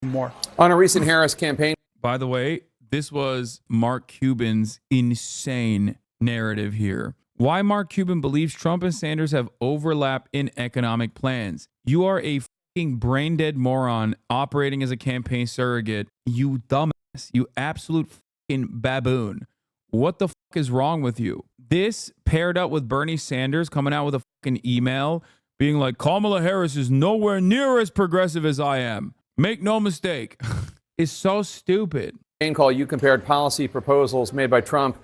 more. On a recent Harris campaign. By the way, this was Mark Cuban's insane narrative here. Why Mark Cuban believes Trump and Sanders have overlap in economic plans. You are a fucking brain dead moron operating as a campaign surrogate. You dumbass. You absolute fucking baboon. What the fuck is wrong with you? This paired up with Bernie Sanders coming out with a fucking email being like, Kamala Harris is nowhere near as progressive as I am. Make no mistake. Is so stupid. Call, you compared policy proposals made by Trump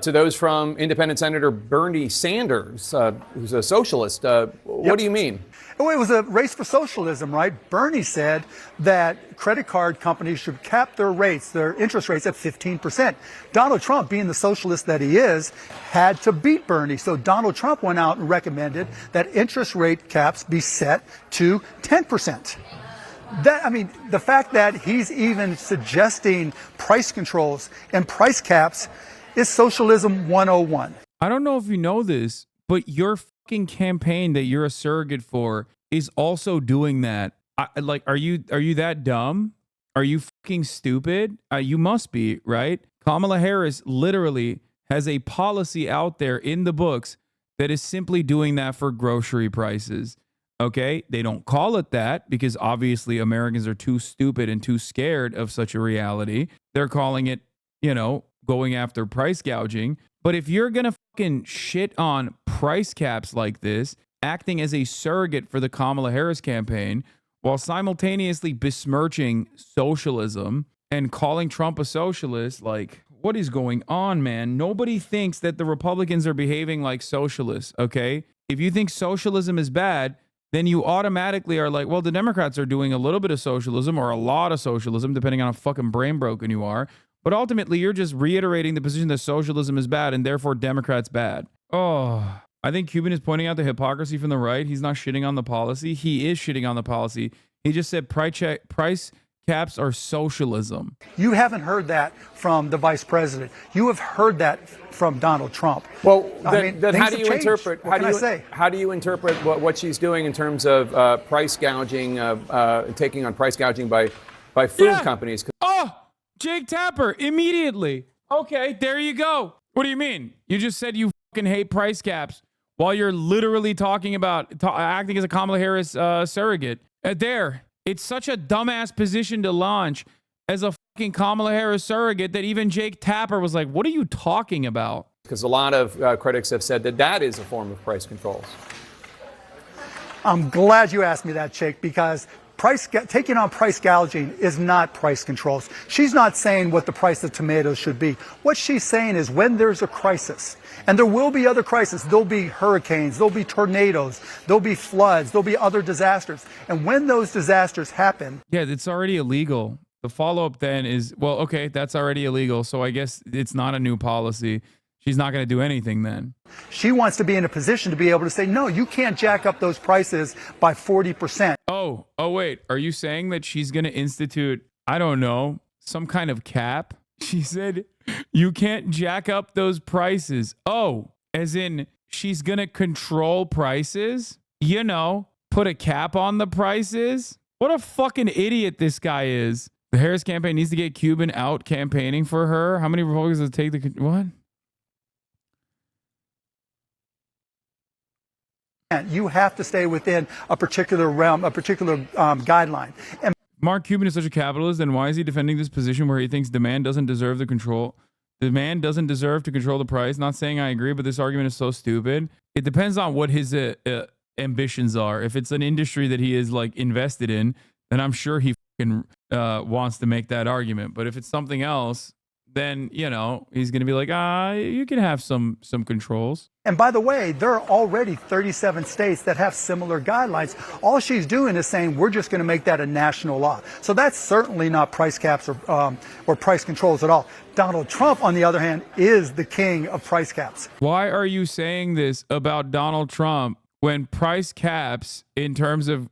to those from independent Senator Bernie Sanders, who's a socialist. What do you mean? Well, it was a race for socialism, right? Bernie said that credit card companies should cap their rates, their interest rates at 15%. Donald Trump, being the socialist that he is, had to beat Bernie. So Donald Trump went out and recommended that interest rate caps be set to 10%. The fact that he's even suggesting price controls and price caps is socialism 101. I don't know if you know this, but your fucking campaign that you're a surrogate for is also doing that. Are you that dumb? Are you fucking stupid? You must be, right? Kamala Harris literally has a policy out there in the books that is simply doing that for grocery prices. Okay, they don't call it that because obviously Americans are too stupid and too scared of such a reality. They're calling it, going after price gouging. But if you're going to fucking shit on price caps like this, acting as a surrogate for the Kamala Harris campaign, while simultaneously besmirching socialism and calling Trump a socialist, like, what is going on, man? Nobody thinks that the Republicans are behaving like socialists, okay? If you think socialism is bad, then you automatically are like, well, the Democrats are doing a little bit of socialism or a lot of socialism, depending on how fucking brain broken you are. But ultimately, you're just reiterating the position that socialism is bad and therefore Democrats bad. Oh, I think Cuban is pointing out the hypocrisy from the right. He's not shitting on the policy. He is shitting on the policy. He just said price caps are socialism. You haven't heard that from the vice president. You have heard that from Donald Trump. Well, then how do you interpret? How do you interpret what she's doing in terms of price gouging, taking on price gouging by food companies? Oh, Jake Tapper immediately. Okay, there you go. What do you mean? You just said you fucking hate price caps while you're literally talking about acting as a Kamala Harris surrogate. There. It's such a dumbass position to launch as a fucking Kamala Harris surrogate that even Jake Tapper was like, what are you talking about? Because a lot of critics have said that is a form of price controls. I'm glad you asked me that, Jake, because taking on price gouging is not price controls. She's not saying what the price of tomatoes should be. What she's saying is when there's a crisis, and there will be other crises, there'll be hurricanes, there'll be tornadoes, there'll be floods, there'll be other disasters. And when those disasters happen... Yeah, it's already illegal. The follow-up then is, well, okay, that's already illegal, so I guess it's not a new policy. She's not going to do anything then. She wants to be in a position to be able to say, no, you can't jack up those prices by 40%. Oh, wait. Are you saying that she's going to institute, I don't know, some kind of cap? She said, you can't jack up those prices. Oh, as in she's going to control prices? Put a cap on the prices? What a fucking idiot this guy is. The Harris campaign needs to get Cuban out campaigning for her. How many Republicans does it take to... What? You have to stay within a particular realm, a particular guideline. And Mark Cuban is such a capitalist, then why is he defending this position where he thinks demand doesn't deserve to control the price? Not saying I agree, but this argument is so stupid. It depends on what his ambitions are. If it's an industry that he is like invested in, then I'm sure he fucking wants to make that argument. But if it's something else, then, he's going to be like, you can have some controls. And by the way, there are already 37 states that have similar guidelines. All she's doing is saying, we're just going to make that a national law. So that's certainly not price caps or price controls at all. Donald Trump, on the other hand, is the king of price caps. Why are you saying this about Donald Trump when price caps, in terms of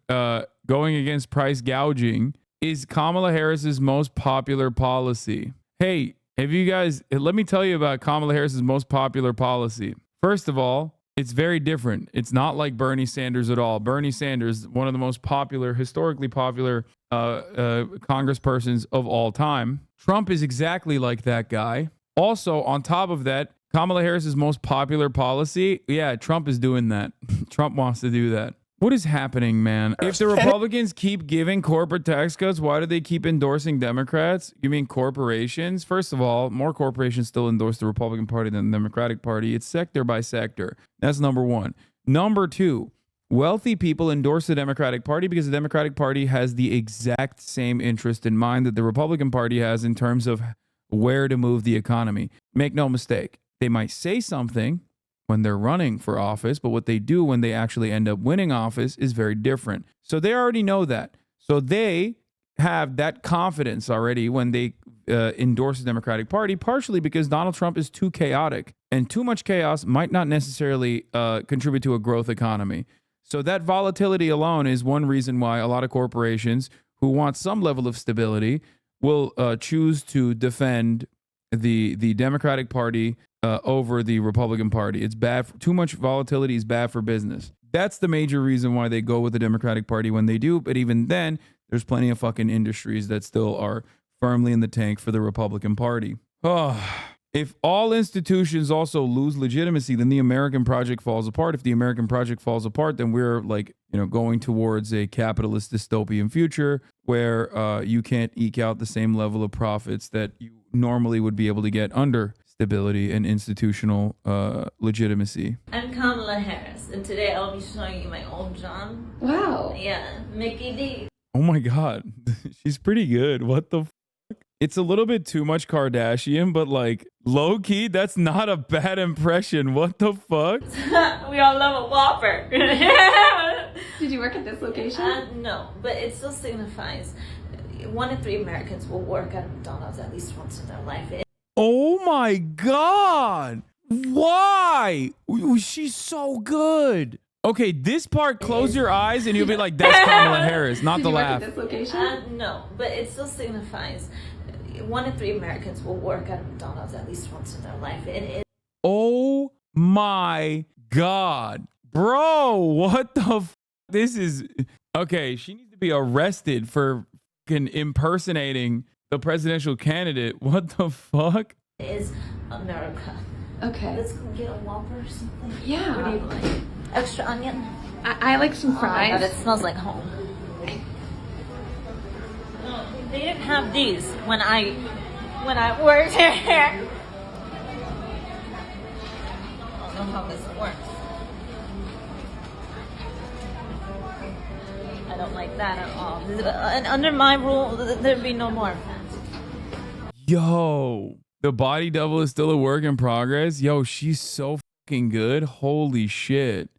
going against price gouging, is Kamala Harris's most popular policy? Hey, let me tell you about Kamala Harris's most popular policy. First of all, It's very different. It's not like Bernie Sanders at all. Bernie Sanders, one of the most popular, historically popular congresspersons of all time. Trump is exactly like that guy. Also, on top of that, Kamala Harris's most popular policy, yeah, Trump is doing that. Trump wants to do that. What is happening, man? If the Republicans keep giving corporate tax cuts, why do they keep endorsing Democrats? You mean corporations? First of all, more corporations still endorse the Republican Party than the Democratic Party. It's sector by sector. That's number one. Number two, wealthy people endorse the Democratic Party because the Democratic Party has the exact same interest in mind that the Republican Party has in terms of where to move the economy. Make no mistake. They might say something when they're running for office, but what they do when they actually end up winning office is very different. So they already know that. So they have that confidence already when they endorse the Democratic Party, partially because Donald Trump is too chaotic, and too much chaos might not necessarily contribute to a growth economy. So that volatility alone is one reason why a lot of corporations who want some level of stability will choose to defend the Democratic Party over the Republican Party. It's bad. Too much volatility is bad for business. That's the major reason why they go with the Democratic Party when they do. But even then, there's plenty of fucking industries that still are firmly in the tank for the Republican Party. If all institutions also lose legitimacy, then the American project falls apart. If the American project falls apart, then we're like, going towards a capitalist dystopian future where you can't eke out the same level of profits that you normally would be able to get under stability and institutional legitimacy. I'm Kamala Harris, and today I'll be showing you my old job. Wow. Yeah, Mickey D. Oh my God. She's pretty good. What the fuck? It's a little bit too much Kardashian, but like low key, that's not a bad impression. What the fuck? We all love a Whopper. Did you work at this location? No, but it still signifies 1 in 3 Americans will work at McDonald's at least once in their life. Oh my God. Why? She's so good. Okay, this part, close your eyes and you'll be like, that's Kamala Harris, not Did the you work laugh. at this location? No, but it still signifies 1 in 3 Americans will work at McDonald's at least once in their life. Oh my God. Bro, what the f? This is... Okay, she needs to be arrested for fucking impersonating the presidential candidate. What the fuck? Is America. Okay. Let's go get a Whopper or something. Yeah. What do you like? Extra onion? I like some Oh my God, fries. it smells like home. They didn't have these when I worked here. I don't know how this works. I don't like that at all. And under my rule, there'd be no more. Yo, the body double is still a work in progress. Yo, she's so fucking good. Holy shit.